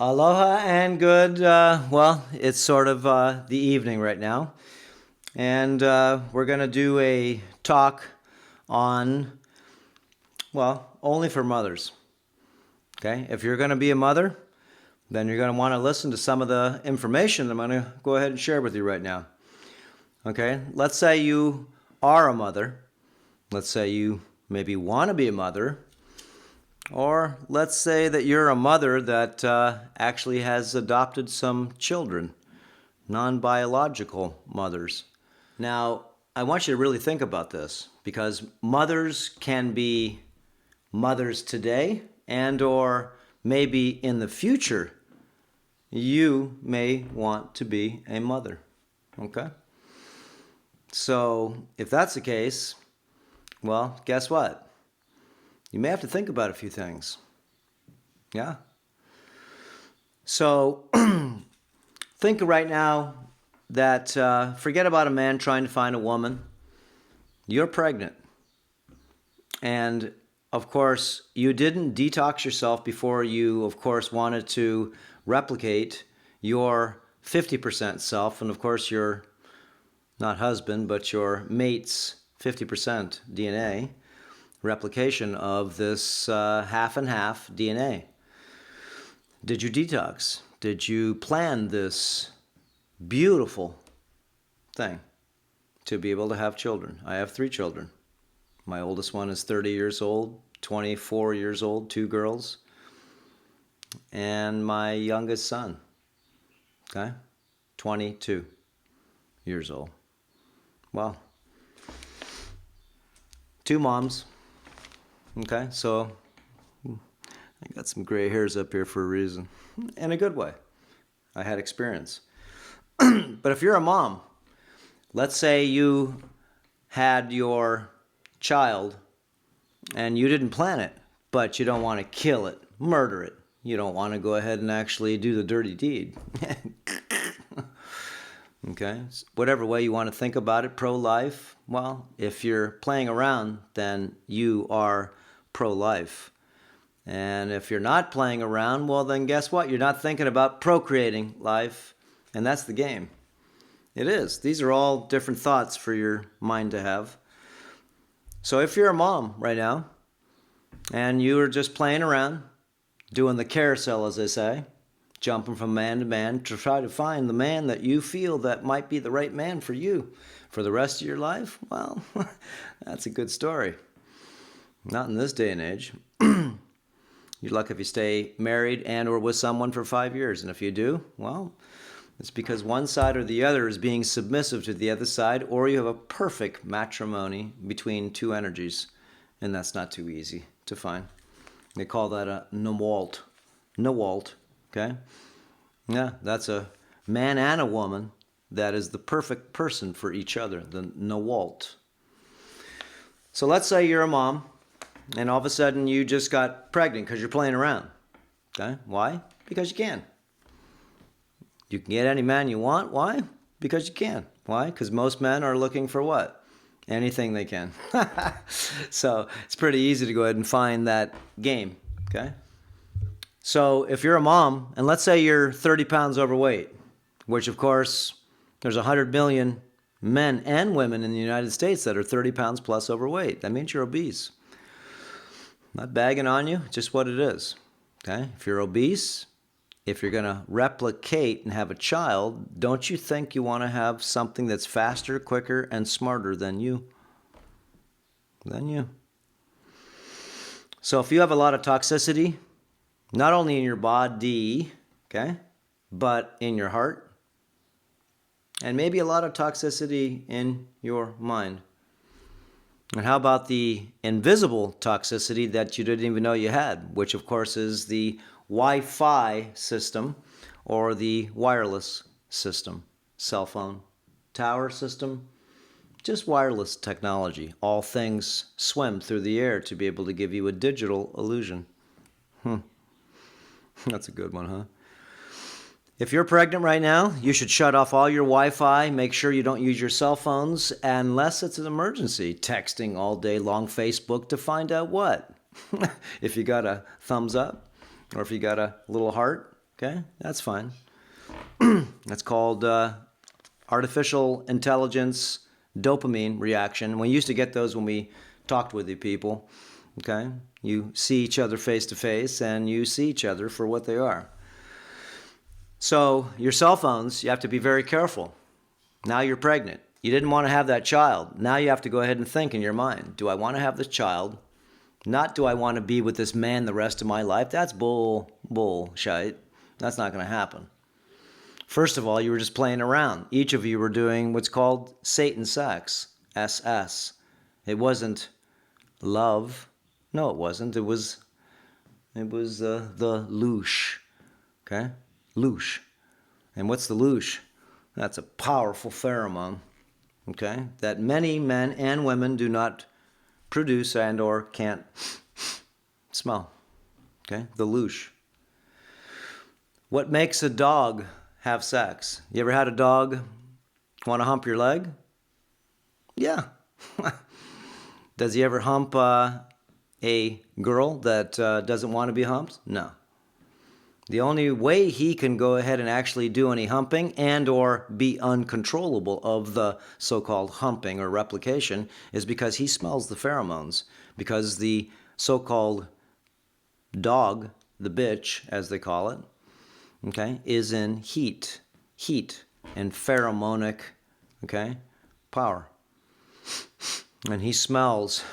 Aloha and good. It's sort of the evening right now. And we're going to do a talk on, only for mothers. Okay? If you're going to be a mother, then you're going to want to listen to some of the information I'm going to go ahead and share with you right now. Okay? Let's say you are a mother. Let's say you maybe want to be a mother. Or let's say that you're a mother that actually has adopted some children, non-biological mothers. Now, I want you to really think about this because mothers can be mothers today and or maybe in the future you may want to be a mother. Okay? So, if that's the case, well, guess what? You may have to think about a few things. Yeah? So, think right now that forget about a man trying to find a woman. You're pregnant. And, of course, you didn't detox yourself before you, of course, wanted to replicate your 50% self. And, of course, your, not husband, but your mate's 50% DNA. Replication of this half and half DNA. Did you detox? Did you plan this beautiful thing to be able to have children? I have 3 children. My oldest one is 30 years old, 24 years old, 2 girls, and my youngest son, 22 years old. Well, 2 moms. Okay, so I got some gray hairs up here for a reason. In a good way. I had experience. But if you're a mom, let's say you had your child and you didn't plan it, but you don't want to kill it, murder it. You don't want to go ahead and actually do the dirty deed. Okay, whatever way you want to think about it, pro-life. Well, if you're playing around, then you are pro-life. And if you're not playing around, well, then guess what? You're not thinking about procreating life, and that's the game. It is. These are all different thoughts for your mind to have. So if you're a mom right now, and you are just playing around, doing the carousel, as they say, jumping from man to man to try to find the man that you feel that might be the right man for you for the rest of your life, well, that's a good story. Not in this day and age. You're lucky if you stay married and or with someone for 5 years. And if you do, well, it's because one side or the other is being submissive to the other side, or you have a perfect matrimony between 2 energies. And that's not too easy to find. They call that a nawalt. Nawalt, okay? Yeah, that's a man and a woman that is the perfect person for each other, the nawalt. So let's say you're a mom, and all of a sudden you just got pregnant because you're playing around. Okay? Why? Because you can. You can get any man you want. Why? Because you can. Why? Because most men are looking for what? Anything they can. So it's pretty easy to go ahead and find that game. Okay? So if you're a mom, and let's say you're 30 pounds overweight, which of course there's 100 million men and women in the United States that are 30 pounds plus overweight. That means you're obese. Not bagging on you, just what it is. Okay? If you're obese, if you're going to replicate and have a child, don't you think you want to have something that's faster, quicker, and smarter than you? So if you have a lot of toxicity, not only in your body, okay, but in your heart, and maybe a lot of toxicity in your mind. And how about the invisible toxicity that you didn't even know you had, which of course is the Wi-Fi system or the wireless system, cell phone, tower system, just wireless technology. All things swim through the air to be able to give you a digital illusion. That's a good one, huh? If you're pregnant right now, you should shut off all your Wi-Fi. Make sure you don't use your cell phones unless it's an emergency. Texting all day long, Facebook to find out what? If you got a thumbs up or if you got a little heart Okay, that's fine. That's called artificial intelligence dopamine reaction. We used to get those when we talked with the people. Okay, you see each other face to face, and you see each other for what they are. So your cell phones, you have to be very careful. Now you're pregnant. You didn't want to have that child. Now you have to go ahead and think in your mind, do I want to have this child? Not do I want to be with this man the rest of my life? That's bullshit. That's not going to happen. First of all, you were just playing around. Each of you were doing what's called Satan sex, SS. It wasn't love. No, it wasn't. It was the loosh. Okay? Loosh. And what's the loosh? That's a powerful pheromone. Okay? That many men and women do not produce and or can't smell. Okay? The loosh. What makes a dog have sex? You ever had a dog want to hump your leg? Yeah. Does he ever hump a girl that doesn't want to be humped? No. The only way he can go ahead and actually do any humping and or be uncontrollable of the so-called humping or replication is because he smells the pheromones. Because the so-called dog, the bitch as they call it, okay, is in heat and pheromonic, okay, power. And he smells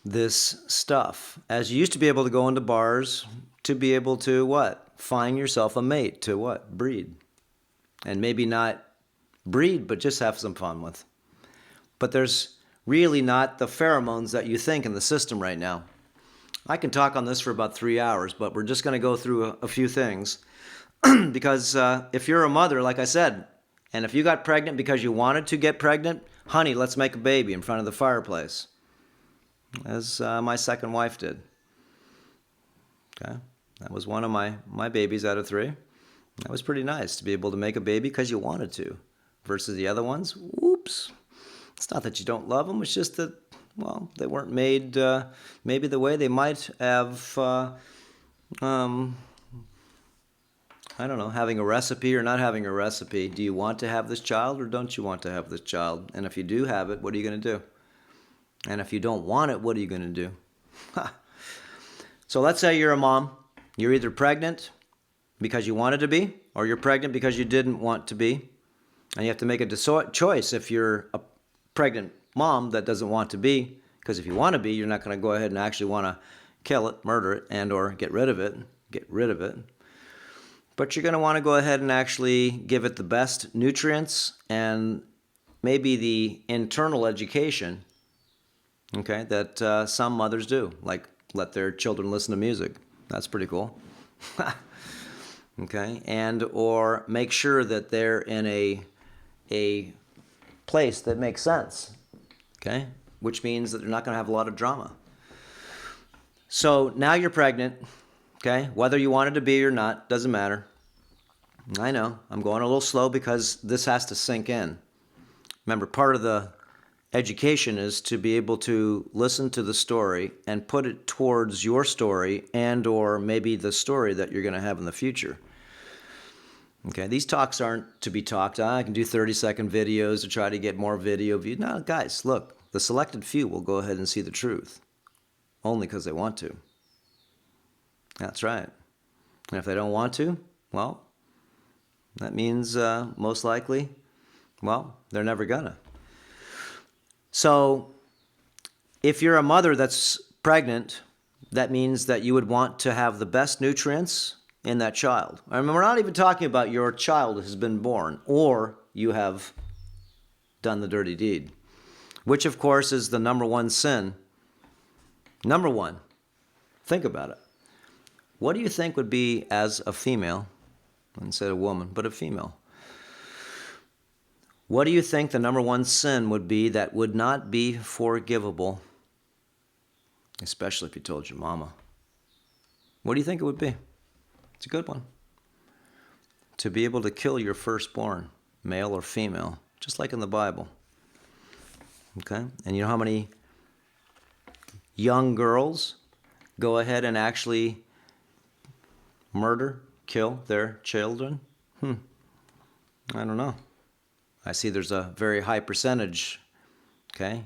this stuff. As you used to be able to go into bars to be able to what? Find yourself a mate to what? Breed. And maybe not breed, but just have some fun with. But there's really not the pheromones that you think in the system right now. I can talk on this for about 3 hours, but we're just going to go through a few things. Because if you're a mother, like I said, and if you got pregnant because you wanted to get pregnant, honey, let's make a baby in front of the fireplace. As my second wife did. Okay, that was one of my babies out of 3. That was pretty nice to be able to make a baby because you wanted to. Versus the other ones, whoops. It's not that you don't love them, it's just that, well, they weren't made maybe the way they might have, I don't know, having a recipe or not having a recipe. Do you want to have this child or don't you want to have this child? And if you do have it, what are you going to do? And if you don't want it, what are you going to do? So let's say you're a mom. You're either pregnant because you wanted to be, or you're pregnant because you didn't want to be. And you have to make a choice if you're a pregnant mom that doesn't want to be. Because if you want to be, you're not going to go ahead and actually want to kill it, murder it, and or get rid of it. But you're going to want to go ahead and actually give it the best nutrients and maybe the internal education, okay, that some mothers do, like let their children listen to music. That's pretty cool. Okay, and or make sure that they're in a place that makes sense, okay, which means that they're not going to have a lot of drama. So now you're pregnant, okay, whether you wanted to be or not, doesn't matter. I know, I'm going a little slow because this has to sink in. Remember, part of the education is to be able to listen to the story and put it towards your story and or maybe the story that you're going to have in the future. Okay, these talks aren't to be talked. I can do 30-second videos to try to get more video views. No, guys, look, the selected few will go ahead and see the truth only because they want to. That's right. And if they don't want to, well, that means most likely, well, they're never gonna. So if you're a mother that's pregnant, that means that you would want to have the best nutrients in that child. I mean, we're not even talking about your child has been born or you have done the dirty deed, which of course is the number one sin. Number one. Think about it. What do you think would be, as a female, instead of a woman, but a female, what do you think the number one sin would be that would not be forgivable, especially if you told your mama? What do you think it would be? It's a good one. To be able to kill your firstborn, male or female, just like in the Bible. Okay? And you know how many young girls go ahead and actually murder, kill their children? I don't know. I see there's a very high percentage, okay?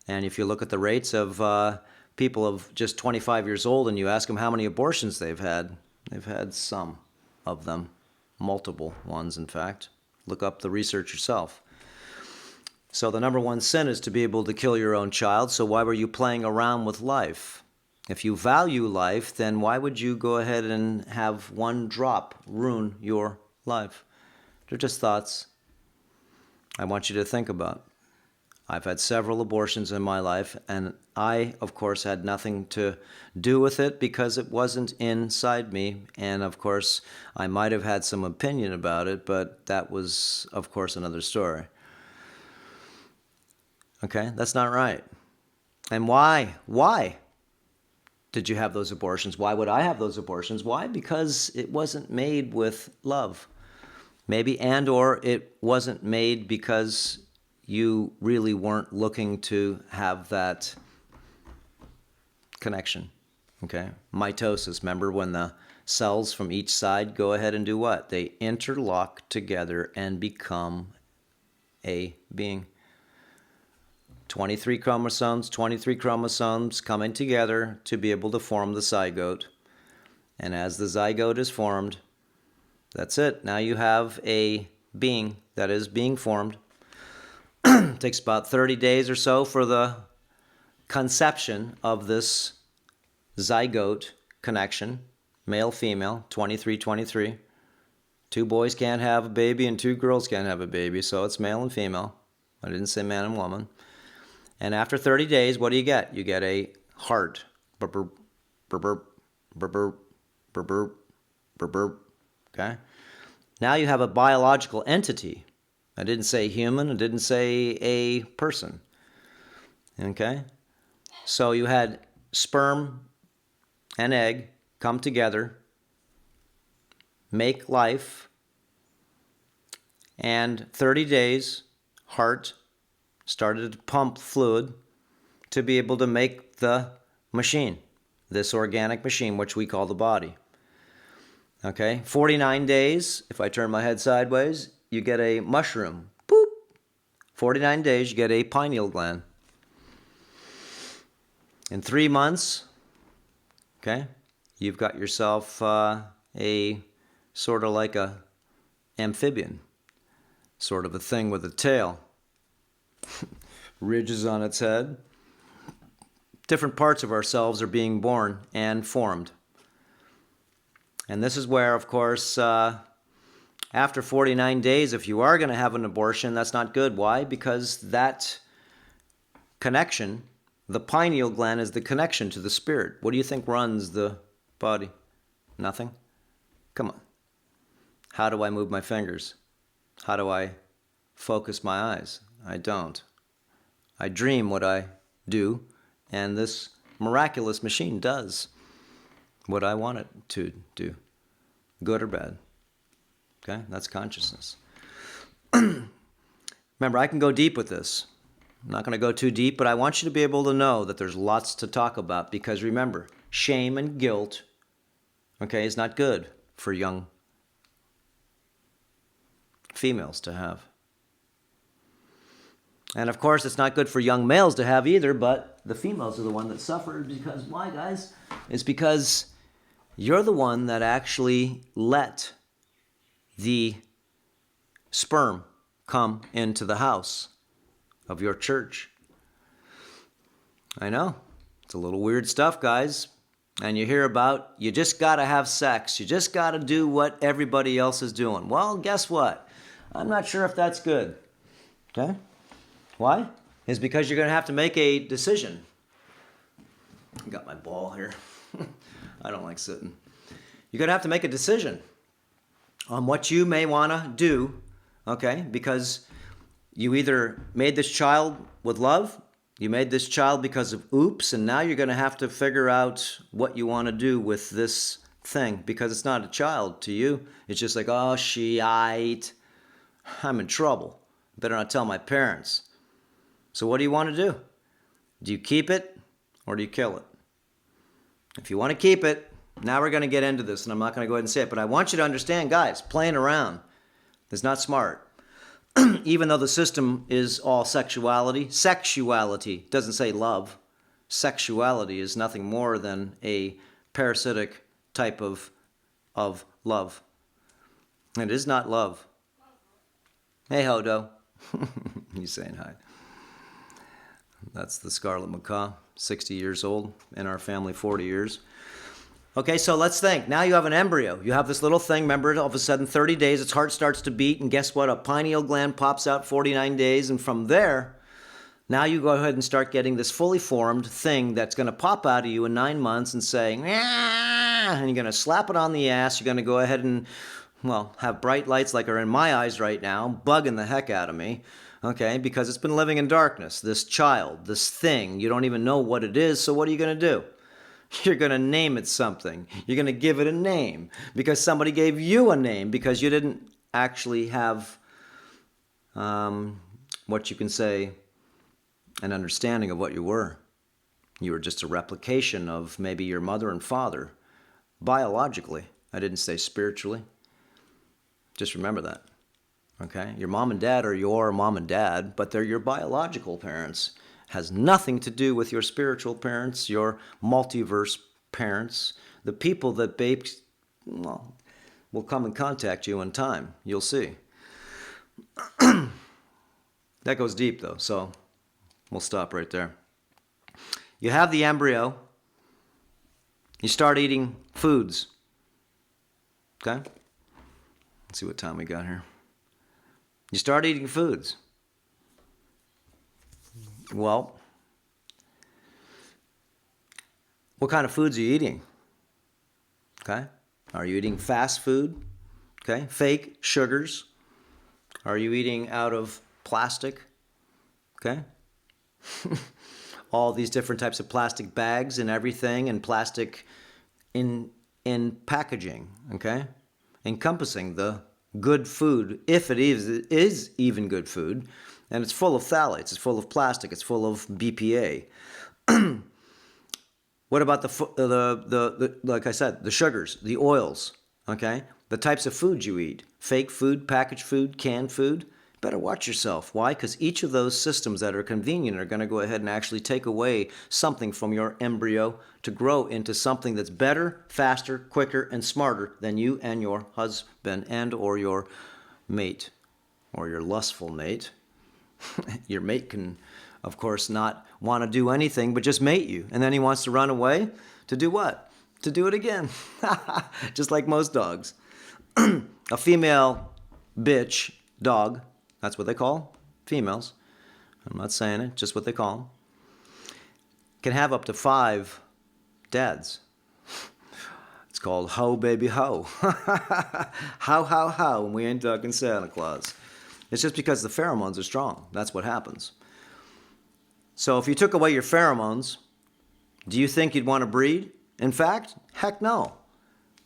And if you look at the rates of people of just 25 years old and you ask them how many abortions they've had some of them, multiple ones, in fact. Look up the research yourself. So the number one sin is to be able to kill your own child, so why were you playing around with life? If you value life, then why would you go ahead and have one drop ruin your life? They're just thoughts I want you to think about. I've had several abortions in my life, and I, of course, had nothing to do with it because it wasn't inside me. And, of course, I might have had some opinion about it, but that was, of course, another story. Okay, that's not right. And why? Why did you have those abortions? Why would I have those abortions? Why? Because it wasn't made with love. Maybe, and or it wasn't made because you really weren't looking to have that connection, okay? Mitosis, remember when the cells from each side go ahead and do what? They interlock together and become a being. 23 chromosomes coming together to be able to form the zygote. And as the zygote is formed, that's it. Now you have a being that is being formed. It takes about 30 days or so for the conception of this zygote connection, male-female, 23-23. Two boys can't have a baby and two girls can't have a baby, so it's male and female. I didn't say man and woman. And after 30 days, what do you get? You get a heart. Burp, burp, burp, burp, burp, burp, burp, burp, burp. Okay? Now you have a biological entity. I didn't say human. I didn't say a person. Okay? So you had sperm and egg come together, make life, and 30 days, heart started to pump fluid to be able to make the machine, this organic machine, which we call the body. Okay? 49 days, if I turn my head sideways, you get a mushroom. Boop. 49 days, you get a pineal gland. In 3 months, okay, you've got yourself a sort of like a amphibian, sort of a thing with a tail, ridges on its head. Different parts of ourselves are being born and formed. And this is where, of course, after 49 days, if you are going to have an abortion, that's not good. Why? Because that connection, the pineal gland, is the connection to the spirit. What do you think runs the body? Nothing? Come on. How do I move my fingers? How do I focus my eyes? I don't. I dream what I do, and this miraculous machine does what I want it to do, good or bad. Okay, that's consciousness. Remember, I can go deep with this. I'm not going to go too deep, but I want you to be able to know that there's lots to talk about because remember, shame and guilt, okay, is not good for young females to have. And of course, it's not good for young males to have either, but the females are the one that suffer because why, guys? It's because you're the one that actually let the sperm come into the house of your church. I know. It's a little weird stuff, guys. And you hear about, you just got to have sex. You just got to do what everybody else is doing. Well, guess what? I'm not sure if that's good. Okay? Why? It's because you're going to have to make a decision. I got my ball here. I don't like sitting. You're going to have to make a decision on what you may want to do, okay? Because you either made this child with love, you made this child because of oops, and now you're going to have to figure out what you want to do with this thing because it's not a child to you. It's just like, oh, I'm in trouble. Better not tell my parents. So what do you want to do? Do you keep it or do you kill it? If you want to keep it, Now we're going to get into this, and I'm not going to go ahead and say it, but I want you to understand, guys, playing around is not smart. Even though the system is all sexuality doesn't say love. Sexuality is nothing more than a parasitic type of love. It is not love. Hey, Hodo. He's saying hi. That's the scarlet macaw, 60 years old. In our family, 40 years. Okay, so let's think. Now you have an embryo. You have this little thing. Remember, all of a sudden, 30 days, its heart starts to beat. And guess what? A pineal gland pops out 49 days. And from there, now you go ahead and start getting this fully formed thing that's going to pop out of you in 9 months and say, "Ah," and you're going to slap it on the ass. You're going to go ahead and, well, have bright lights like are in my eyes right now, bugging the heck out of me. Okay, because it's been living in darkness. This child, this thing, you don't even know what it is. So what are you going to do? You're going to name it something. You're going to give it a name because somebody gave you a name because you didn't actually have what you can say an understanding of what you were. You were just a replication of maybe your mother and father biologically. I didn't say spiritually. Just remember that. Okay? Your mom and dad are your mom and dad, but they're your biological parents. Has nothing to do with your spiritual parents, your multiverse parents, the people that babes, well, will come and contact you in time. You'll see. That goes deep, though, so we'll stop right there. You have the embryo. You start eating foods. Okay? Let's see what time we got here. You start eating foods. Well, what kind of foods are you eating? Okay? Are you eating fast food? Okay? Fake sugars? Are you eating out of plastic? Okay? All these different types of plastic bags and everything, and plastic in packaging, okay? Encompassing the good food, if it is even good food. And it's full of phthalates, it's full of plastic, it's full of BPA. What about the like I said, the sugars, the oils, okay? The types of food you eat, fake food, packaged food, canned food. Better watch yourself. Why? Because each of those systems that are convenient are going to go ahead and actually take away something from your embryo to grow into something that's better, faster, quicker, and smarter than you and your husband and or your mate or your lustful mate. Your mate can, of course, not want to do anything but just mate you. And then he wants to run away to do what? To do it again. Just like most dogs. A female bitch dog, that's what they call females. I'm not saying it, just what they call them. Can have up to 5 dads. It's called ho, baby, ho. How, and we ain't talking Santa Claus. It's just because the pheromones are strong. That's what happens. So if you took away your pheromones, do you think you'd want to breed? In fact, heck no.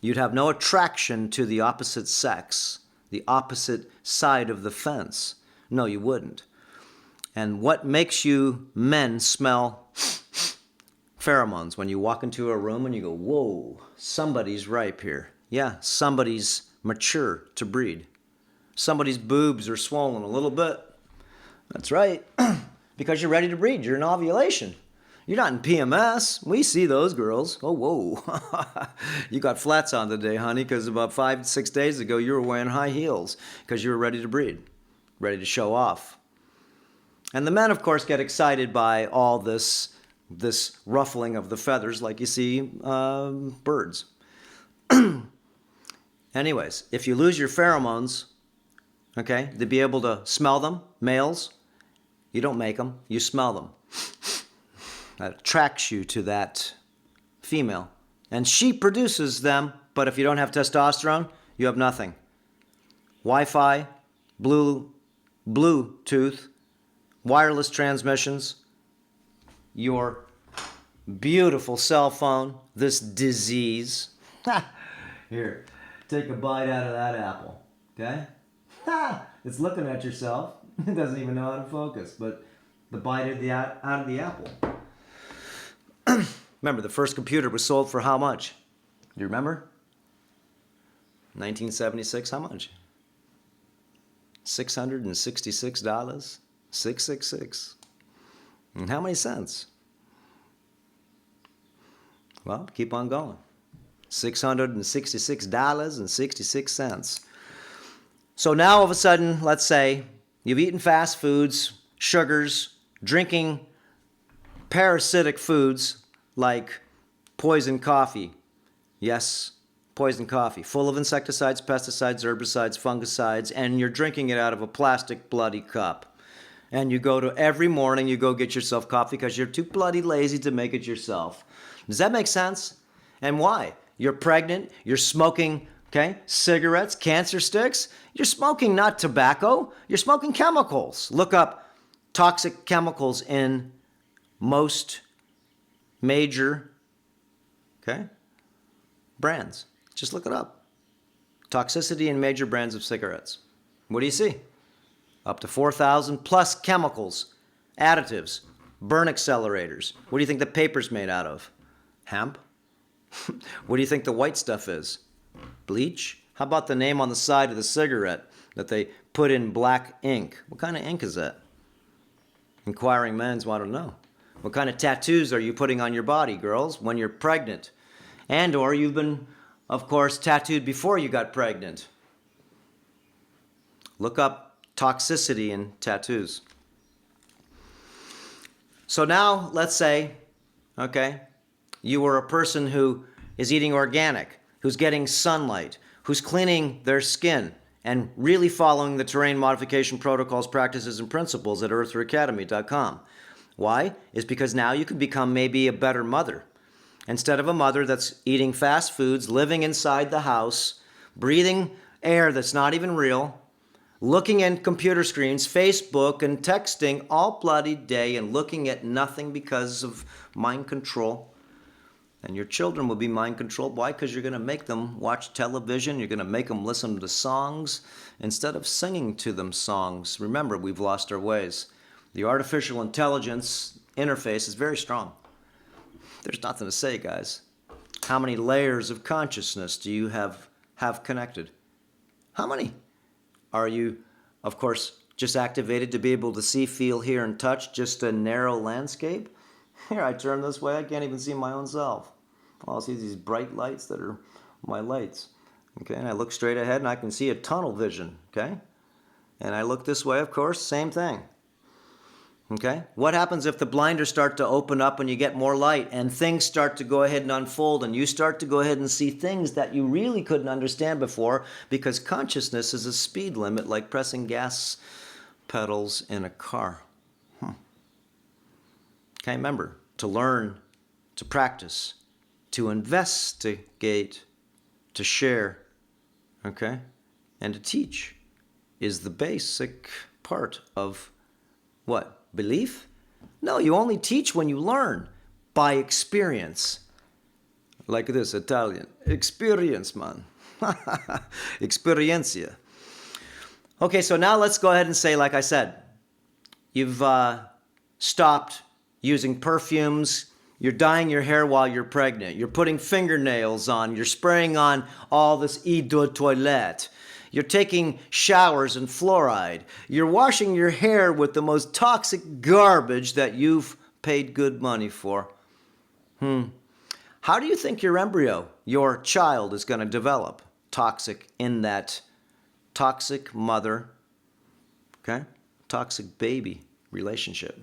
You'd have no attraction to the opposite sex, the opposite side of the fence. No, you wouldn't. And what makes you men smell pheromones? When you walk into a room and you go, whoa, somebody's ripe here. Yeah, somebody's mature to breed. Somebody's boobs are swollen a little bit. That's right. Because you're ready to breed. You're in ovulation. You're not in PMS. We see those girls. Oh, whoa. You got flats on today, honey, because about 5-6 days ago you were wearing high heels because you were ready to breed, ready to show off. And the men, of course, get excited by all this ruffling of the feathers like you see birds. Anyways, if you lose your pheromones, okay, to be able to smell them, males, you don't make them, you smell them. That attracts you to that female. And she produces them, but if you don't have testosterone, you have nothing. Wi-Fi, Bluetooth, wireless transmissions, your beautiful cell phone, this disease. Here, take a bite out of that apple, okay? It's looking at yourself. It doesn't even know how to focus, but the bite out of the apple. Remember, the first computer was sold for how much? Do you remember? 1976, how much? $666. 666. And how many cents? Well, keep on going. $666.66. So now all of a sudden, let's say you've eaten fast foods, sugars, drinking parasitic foods like poison coffee. Yes, poison coffee, full of insecticides, pesticides, herbicides, fungicides, and you're drinking it out of a plastic bloody cup. And you go to every morning, you go get yourself coffee because you're too bloody lazy to make it yourself. Does that make sense? And why? You're pregnant, you're smoking, cigarettes, cancer sticks. You're smoking not tobacco, you're smoking chemicals. Look up toxic chemicals in most major, brands. Just look it up. Toxicity in major brands of cigarettes. What do you see? Up to 4,000 plus chemicals, additives, burn accelerators. What do you think the paper's made out of? Hemp? What do you think the white stuff is? Bleach? How about the name on the side of the cigarette that they put in black ink? What kind of ink is that? Inquiring minds want to know. What kind of tattoos are you putting on your body, girls, when you're pregnant? And or you've been, of course, tattooed before you got pregnant. Look up toxicity in tattoos. So now, let's say, you were a person who is eating organic, who's getting sunlight, who's cleaning their skin, and really following the terrain modification protocols, practices, and principles at eartheracademy.com. Why? Is because now you can become maybe a better mother. Instead of a mother that's eating fast foods, living inside the house, breathing air that's not even real, looking at computer screens, Facebook, and texting all bloody day and looking at nothing because of mind control. And your children will be mind controlled. Why? Because you're going to make them watch television. You're going to make them listen to songs instead of singing to them songs. Remember, we've lost our ways. The artificial intelligence interface is very strong. There's nothing to say, guys. How many layers of consciousness do you have connected? How many? Are you, of course, just activated to be able to see, feel, hear, and touch just a narrow landscape? Here, I turn this way, I can't even see my own self. All I see is these bright lights that are my lights. And I look straight ahead and I can see a tunnel vision. And I look this way, of course, same thing. What happens if the blinders start to open up and you get more light and things start to go ahead and unfold and you start to go ahead and see things that you really couldn't understand before because consciousness is a speed limit like pressing gas pedals in a car. Remember, to learn, to practice, to investigate, to share, and to teach is the basic part of what? Belief? No, you only teach when you learn by experience. Like this, Italian. Experience, man. Experiencia. Okay, so now let's go ahead and say, like I said, you've stopped using perfumes. You're dyeing your hair while you're pregnant. You're putting fingernails on. You're spraying on all this eau de toilette. You're taking showers and fluoride. You're washing your hair with the most toxic garbage that you've paid good money for. How do you think your embryo, your child, is going to develop? Toxic in that toxic mother, toxic baby relationship.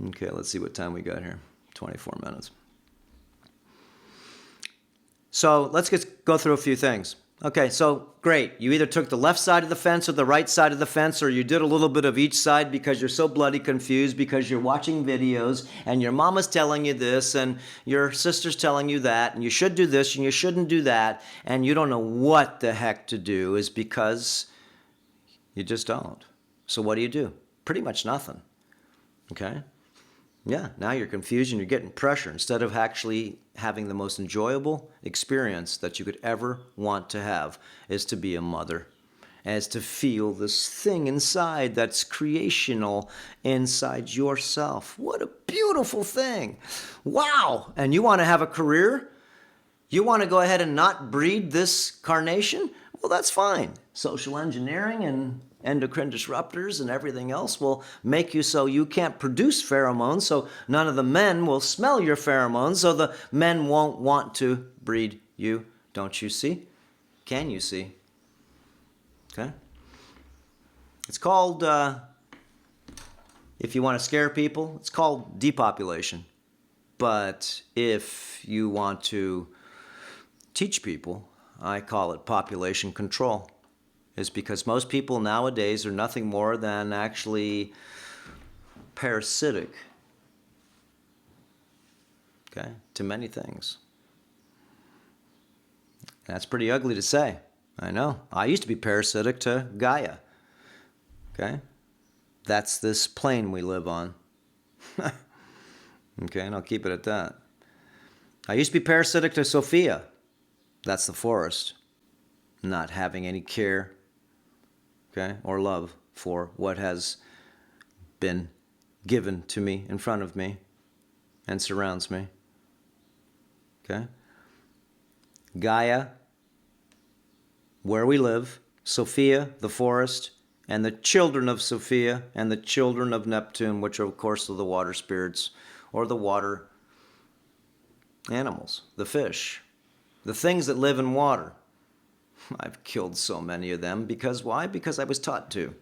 Okay, let's see what time we got here. 24 minutes. So let's just go through a few things. Okay, so great. You either took the left side of the fence or the right side of the fence, or you did a little bit of each side because you're so bloody confused because you're watching videos and your mama's telling you this and your sister's telling you that and you should do this and you shouldn't do that and you don't know what the heck to do is because you just don't. So what do? Pretty much nothing. Yeah, now you're confused and you're getting pressure instead of actually having the most enjoyable experience that you could ever want to have is to be a mother. as to feel this thing inside that's creational inside yourself. What a beautiful thing. Wow. And you want to have a career? You want to go ahead and not breed this carnation? Well, that's fine. Social engineering and endocrine disruptors and everything else will make you so you can't produce pheromones, so none of the men will smell your pheromones, so the men won't want to breed you. Don't you see? Can you see? Okay? It's called, if you want to scare people, it's called depopulation. But if you want to teach people, I call it population control. Is because most people nowadays are nothing more than actually parasitic, okay, to many things. That's pretty ugly to say. I know. I used to be parasitic to Gaia, okay? That's this plane we live on. Okay, and I'll keep it at that. I used to be parasitic to Sophia. That's the forest. Not having any care, okay, or love for what has been given to me in front of me and surrounds me. Okay? Gaia, where we live, Sophia, the forest, and the children of Sophia and the children of Neptune, which are, of course, the water spirits or the water animals, the fish, the things that live in water. I've killed so many of them because why? Because I was taught to.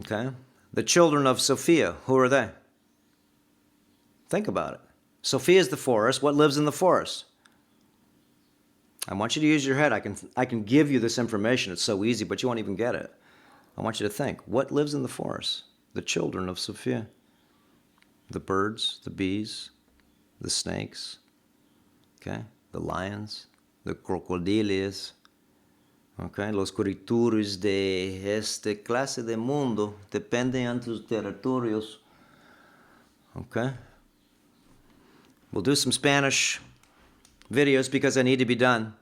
Okay? The children of Sophia, who are they? Think about it. Sophia is the forest. What lives in the forest? I want you to use your head. I can give you this information. It's so easy, but you won't even get it. I want you to think. What lives in the forest? The children of Sophia. The birds, the bees, the snakes, okay? The lions, the crocodiles, okay? Los criaturas de esta clase de mundo dependen de tus territorios, okay? We'll do some Spanish videos because they need to be done,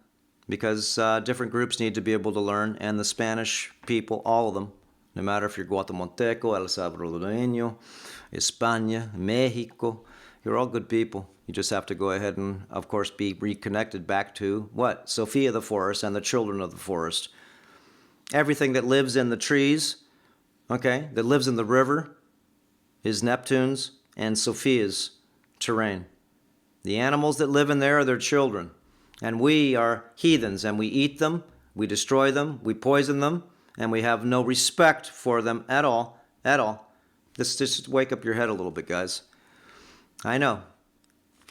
because different groups need to be able to learn, and the Spanish people, all of them, no matter if you're Guatemalteco, El Salvadoreño, España, Mexico, you're all good people. You just have to go ahead and, of course, be reconnected back to what? Sophia the forest and the children of the forest. Everything that lives in the trees, okay, that lives in the river is Neptune's and Sophia's terrain. The animals that live in there are their children. And we are heathens, and we eat them, we destroy them, we poison them, and we have no respect for them at all, at all. Just wake up your head a little bit, guys. I know.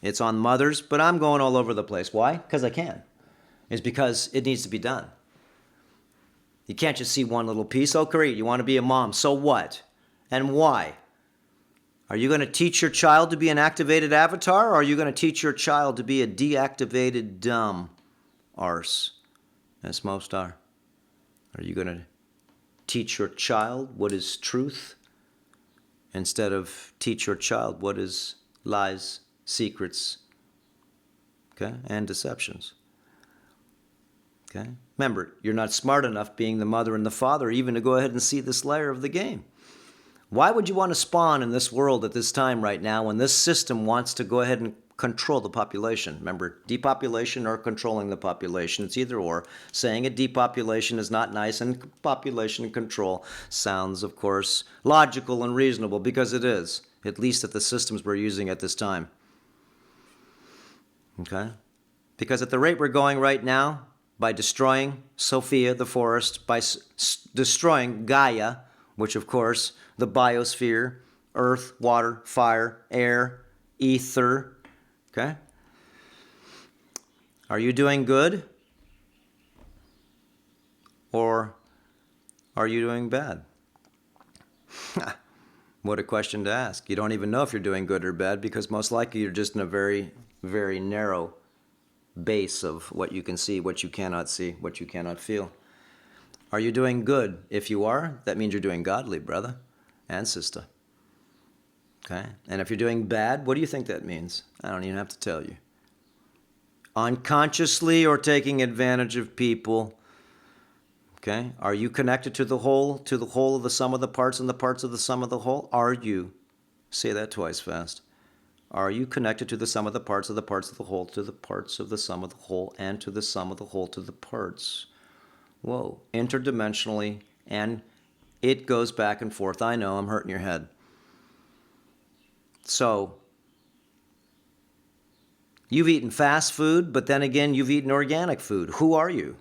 It's on mothers, but I'm going all over the place. Why? Because I can. It's because it needs to be done. You can't just see one little piece. Oh, great, you want to be a mom. So what? And why? Are you going to teach your child to be an activated avatar, or are you going to teach your child to be a deactivated dumb arse, as most are? Are you going to teach your child what is truth instead of teach your child what is lies, secrets, okay, and deceptions? Okay? Remember, you're not smart enough, being the mother and the father, even to go ahead and see this layer of the game. Why would you want to spawn in this world at this time right now when this system wants to go ahead and control the population? Remember, depopulation or controlling the population. It's either or. Saying a depopulation is not nice, and population control sounds, of course, logical and reasonable, because it is, at least at the systems we're using at this time. Okay? Because at the rate we're going right now, by destroying Sophia, the forest, by destroying Gaia, which, of course, the biosphere, earth, water, fire, air, ether, okay? Are you doing good? Or are you doing bad? What a question to ask. You don't even know if you're doing good or bad, because most likely you're just in a very, very narrow base of what you can see, what you cannot see, what you cannot feel. Are you doing good? If you are, that means you're doing godly, brother and sister. Okay? And if you're doing bad, what do you think that means? I don't even have to tell you. Unconsciously or taking advantage of people, Okay? Are you connected to the whole of the sum of the parts and the parts of the sum of the whole? Are you? Say that twice fast. Are you connected to the sum of the parts of the whole, to the parts of the sum of the whole, and to the sum of the whole to the parts? Whoa. Interdimensionally, and it goes back and forth. I know, I'm hurting your head. So, you've eaten fast food, but then again, you've eaten organic food. Who are you?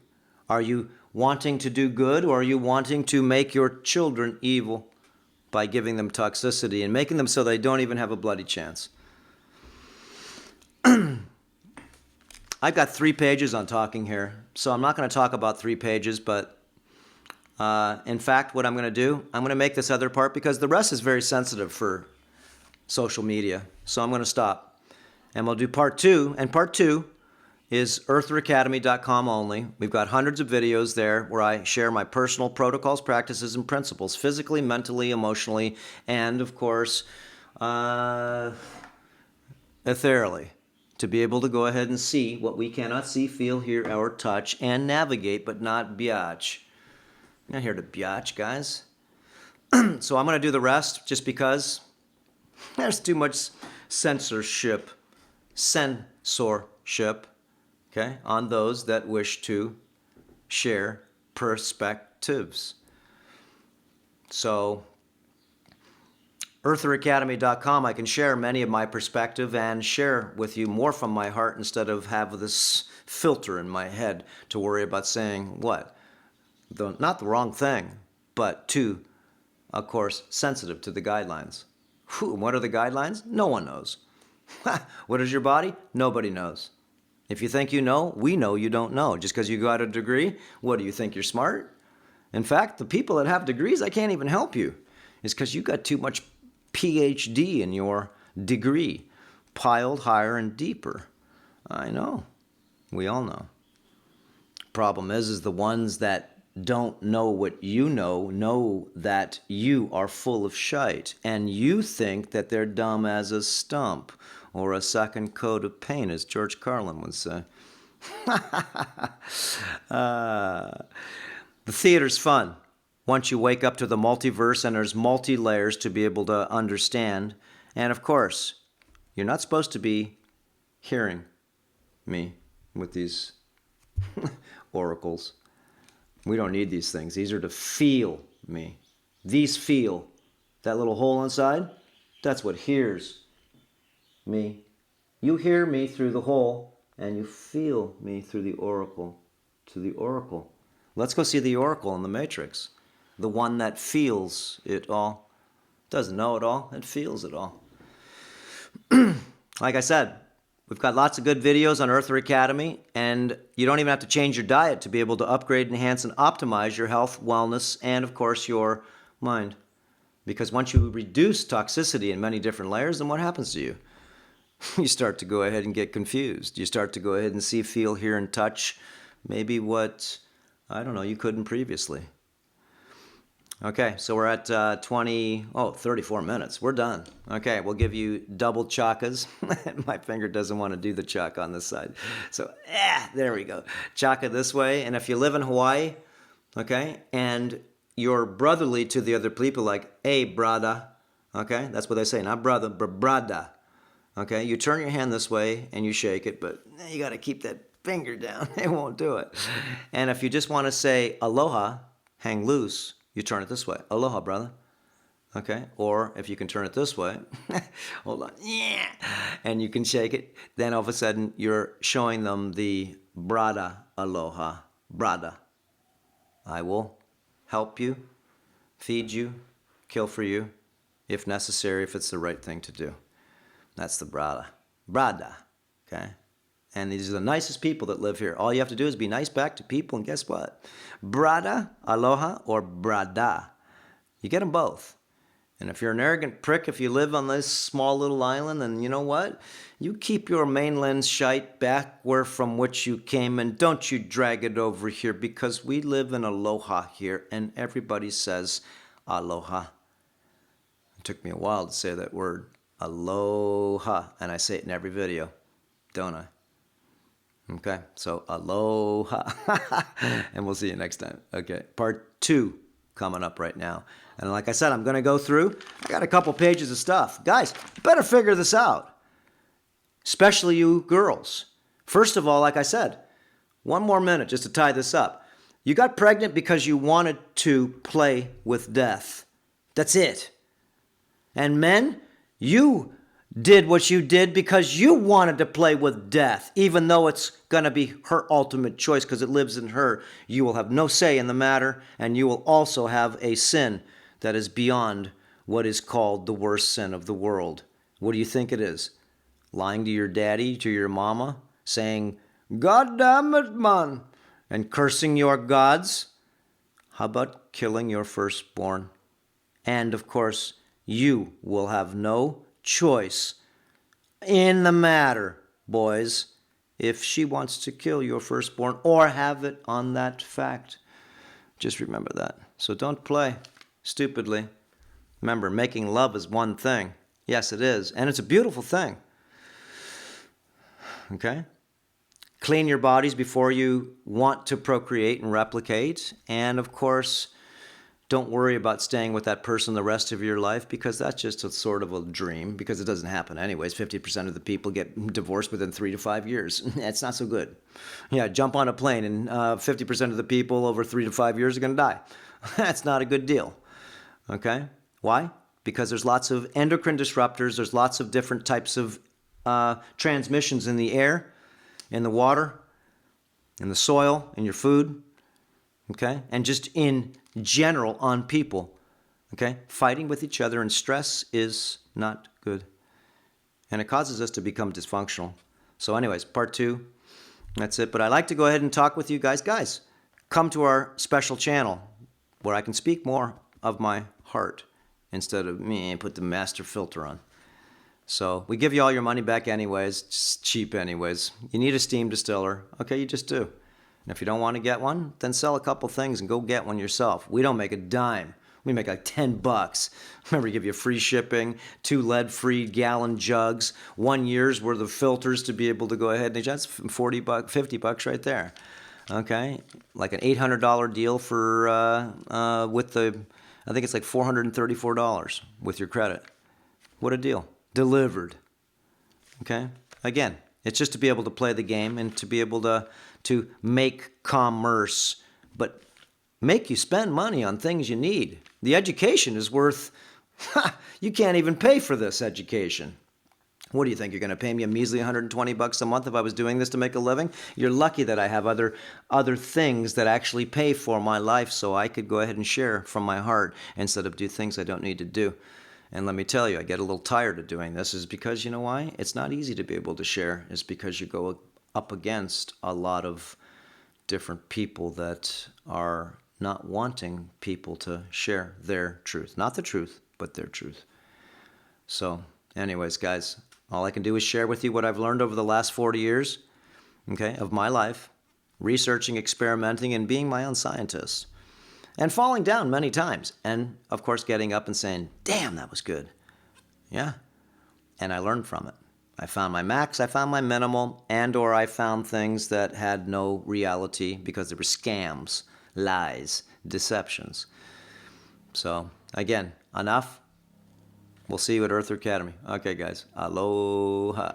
Are you wanting to do good, or are you wanting to make your children evil by giving them toxicity and making them so they don't even have a bloody chance? I've got 3 pages on talking here, so I'm not going to talk about 3 pages, but in fact, what I'm going to do, I'm going to make this other part because the rest is very sensitive for social media, so I'm going to stop. And we'll do part 2, and part 2 is eartheracademy.com only. We've got hundreds of videos there where I share my personal protocols, practices, and principles, physically, mentally, emotionally, and of course, ethereally, to be able to go ahead and see what we cannot see, feel, hear, or touch, and navigate, but not biatch. I'm not here to biatch, guys. So I'm going to do the rest just because there's too much censorship, okay, on those that wish to share perspectives. So, eartheracademy.com, I can share many of my perspective and share with you more from my heart instead of have this filter in my head to worry about saying what? Not the wrong thing, but to, of course, sensitive to the guidelines. What are the guidelines? No one knows. What is your body? Nobody knows. If you think you know, we know you don't know. Just because you got a degree, what do you think, you're smart? In fact, the people that have degrees, I can't even help you. It's because you got too much PhD in your degree, piled higher and deeper. I know. We all know. Problem is the ones that don't know what you know that you are full of shite, and you think that they're dumb as a stump or a second coat of paint, as George Carlin would say. The theater's fun once you wake up to the multiverse, and there's multi-layers to be able to understand. And of course, you're not supposed to be hearing me with these oracles. We don't need these things. These are to feel me. These feel. That little hole inside, that's what hears me. You hear me through the hole, and you feel me through the oracle to the oracle. Let's go see the oracle in the Matrix. The one that feels it all. Doesn't know it all, it feels it all. Like I said, we've got lots of good videos on Earther Academy, and you don't even have to change your diet to be able to upgrade, enhance, and optimize your health, wellness, and of course your mind. Because once you reduce toxicity in many different layers, then what happens to you? You start to go ahead and get confused. You start to go ahead and see, feel, hear, and touch maybe what, I don't know, you couldn't previously. Okay, so we're at 34 minutes. We're done. Okay, we'll give you double chakas. My finger doesn't want to do the chaka on this side. So, there we go. Chaka this way. And if you live in Hawaii, okay, and you're brotherly to the other people, like, hey, brada, okay, that's what they say, not brother, but brada. Okay, you turn your hand this way and you shake it, but you got to keep that finger down. It won't do it. And if you just want to say aloha, hang loose, you turn it this way. Aloha, brother. Okay? Or if you can turn it this way, hold on. Yeah. And you can shake it. Then all of a sudden, you're showing them the brada aloha. Brada. I will help you, feed you, kill for you, if necessary, if it's the right thing to do. That's the brada. Brada. Okay? And these are the nicest people that live here. All you have to do is be nice back to people, and guess what? Brada, aloha, or brada. You get them both. And if you're an arrogant prick, if you live on this small little island, then you know what? You keep your mainland shite back from which you came, and don't you drag it over here, because we live in aloha here, and everybody says aloha. It took me a while to say that word, aloha, and I say it in every video, don't I? Okay, so aloha. And we'll see you next time. Okay, part 2 coming up right now. And like I said, I'm going to go through. I got a couple pages of stuff. Guys, you better figure this out, especially you girls. First of all, like I said, one more minute just to tie this up. You got pregnant because you wanted to play with death. That's it. And men, you did what you did because you wanted to play with death, even though it's going to be her ultimate choice because it lives in her. You will have no say in the matter, and you will also have a sin that is beyond what is called the worst sin of the world. What do you think it is? Lying to your daddy, to your mama, saying, "God damn it, man," and cursing your gods? How about killing your firstborn? And of course, you will have no choice in the matter, boys, if she wants to kill your firstborn or have it on that fact. Just remember that. So don't play stupidly. Remember, making love is one thing. Yes, it is. And it's a beautiful thing. Okay? Clean your bodies before you want to procreate and replicate. And of course, don't worry about staying with that person the rest of your life because that's just a sort of a dream because it doesn't happen anyways. 50% of the people get divorced within 3 to 5 years. It's not so good. Yeah, jump on a plane and 50% of the people over 3 to 5 years are going to die. That's not a good deal. Okay? Why? Because there's lots of endocrine disruptors. There's lots of different types of transmissions in the air, in the water, in the soil, in your food. Okay? And just in general on people. Okay? Fighting with each other and stress is not good. And it causes us to become dysfunctional. So anyways, part 2, that's it. But I'd like to go ahead and talk with you guys. Guys, come to our special channel where I can speak more of my heart instead of me put the master filter on. So we give you all your money back anyways. It's cheap anyways. You need a steam distiller. Okay, you just do. And if you don't want to get one, then sell a couple things and go get one yourself. We don't make a dime. We make like $10. Remember, we give you free shipping, 2 lead-free gallon jugs, 1 year's worth of filters to be able to go ahead and that's $40, $50 right there. Okay, like an $800 deal for with the, I think it's like $434 with your credit. What a deal! Delivered. Okay, again, it's just to be able to play the game and to be able to make commerce, but make you spend money on things you need. The education is worth, you can't even pay for this education. What do you think? You're going to pay me a measly $120 a month if I was doing this to make a living? You're lucky that I have other things that actually pay for my life so I could go ahead and share from my heart instead of do things I don't need to do. And let me tell you, I get a little tired of doing this is because, you know why? It's not easy to be able to share. It's because you go up against a lot of different people that are not wanting people to share their truth. Not the truth, but their truth. So anyways, guys, all I can do is share with you what I've learned over the last 40 years, okay, of my life, researching, experimenting, and being my own scientist. And falling down many times. And, of course, getting up and saying, damn, that was good. Yeah. And I learned from it. I found my max, I found my minimal, and or I found things that had no reality because they were scams, lies, deceptions. So, again, enough. We'll see you at Earth Academy. Okay, guys. Aloha.